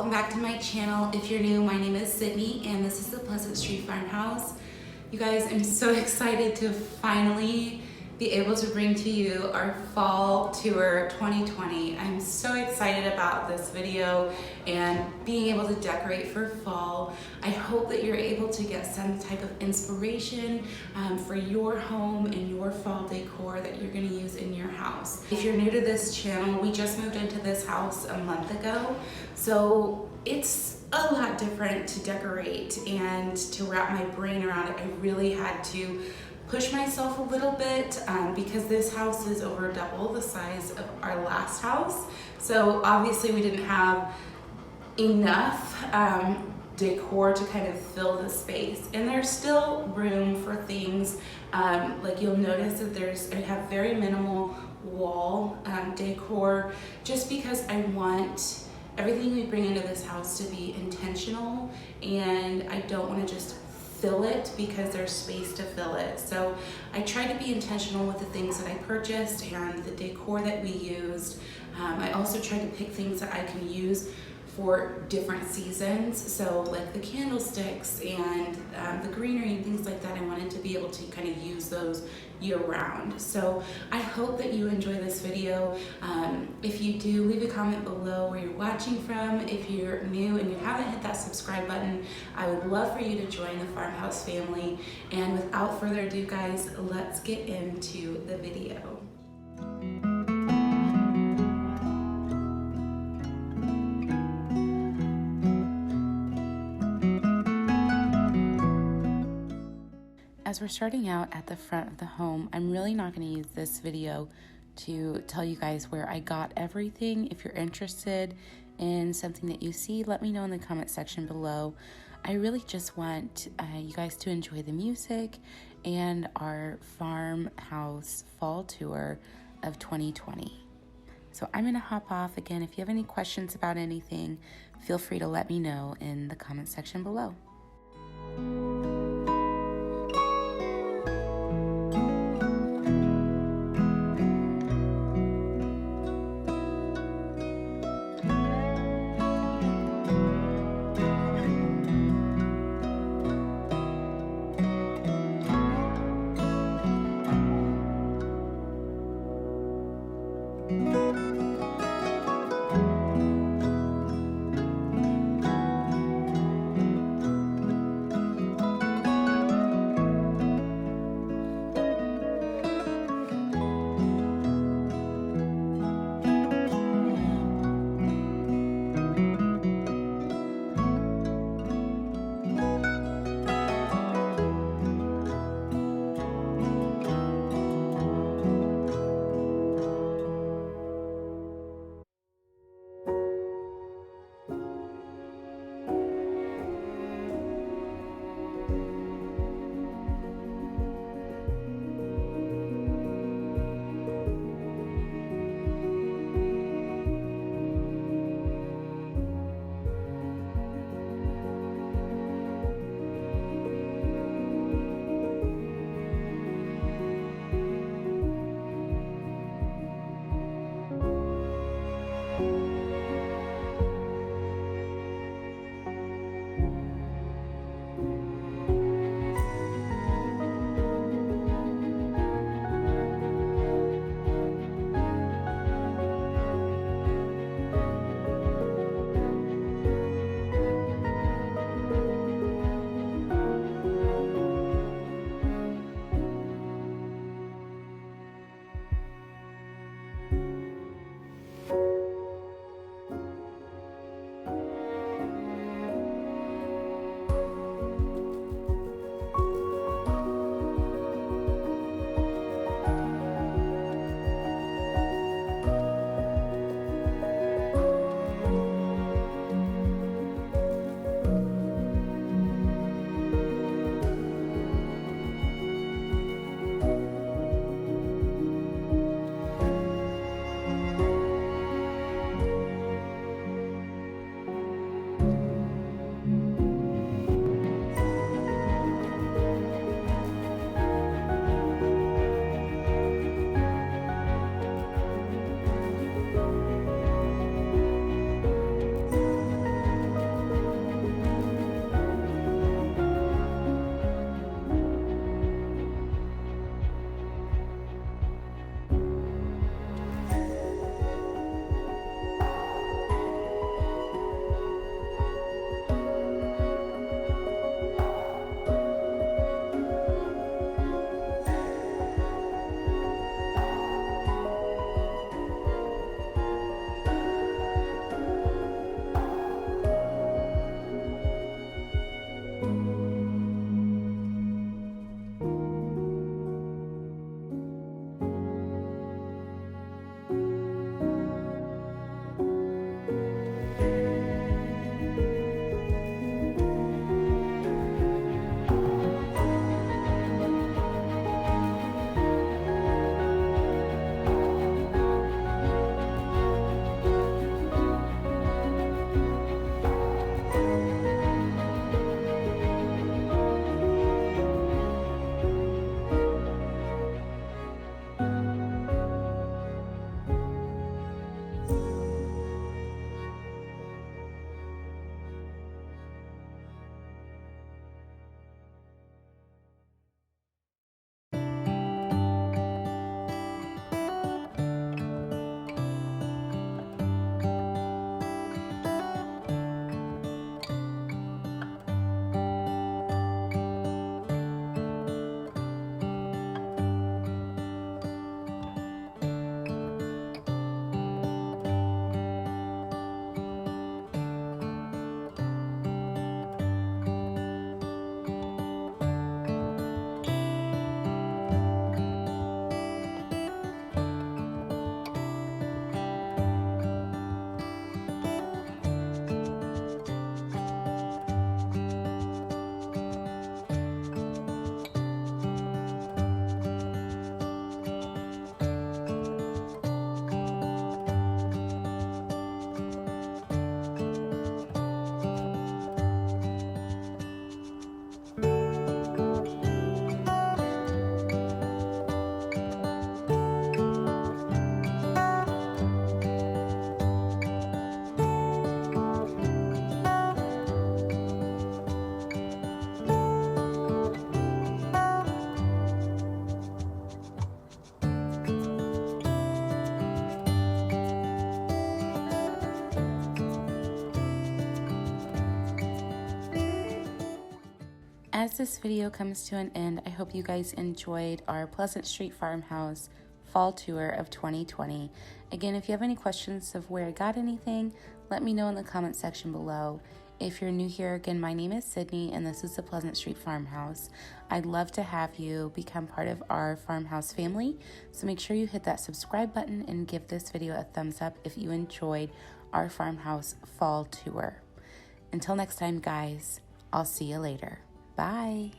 welcome back to my channel. If you're new, my name is Sydney and this is the Pleasant Street Farmhouse. You guys, I'm so excited to finally be able to bring to you our Fall Tour 2020. I'm so excited about this video and being able to decorate for fall. I hope that you're able to get some type of inspiration for your home and your fall decor that you're gonna use in your house. If you're new to this channel, we just moved into this house a month ago, so it's a lot different to decorate and to wrap my brain around it. I really had to push myself a little bit because this house is over double the size of our last house. So obviously we didn't have enough decor to kind of fill the space. And there's still room for things. Like you'll notice that I have very minimal wall decor just because I want everything we bring into this house to be intentional, and I don't want to just fill it because there's space to fill it. So I try to be intentional with the things that I purchased and the decor that we used. I also try to pick things that I can use for different seasons. So like the candlesticks and the greenery and things like that, I wanted to be able to kind of use those year round. So I hope that you enjoy this video. If you do, leave a comment below where you're watching from. If you're new and you haven't hit that subscribe button, I would love for you to join the Farmhouse family. And without further ado, guys, let's get into the video. As we're starting out at the front of the home, I'm really not going to use this video to tell you guys where I got everything. If you're interested in something that you see, let me know in the comment section below. I really just want you guys to enjoy the music and our Farmhouse Fall Tour of 2020. So I'm going to hop off. Again, if you have any questions about anything, feel free to let me know in the comment section below. as this video comes to an end, I hope you guys enjoyed our Pleasant Street Farmhouse Fall Tour of 2020. Again, if you have any questions of where I got anything, let me know in the comment section below. If you're new here, again, my name is Sydney and this is the Pleasant Street Farmhouse. I'd love to have you become part of our Farmhouse family, so make sure you hit that subscribe button and give this video a thumbs up if you enjoyed our Farmhouse Fall Tour. Until next time, guys, I'll see you later. Bye.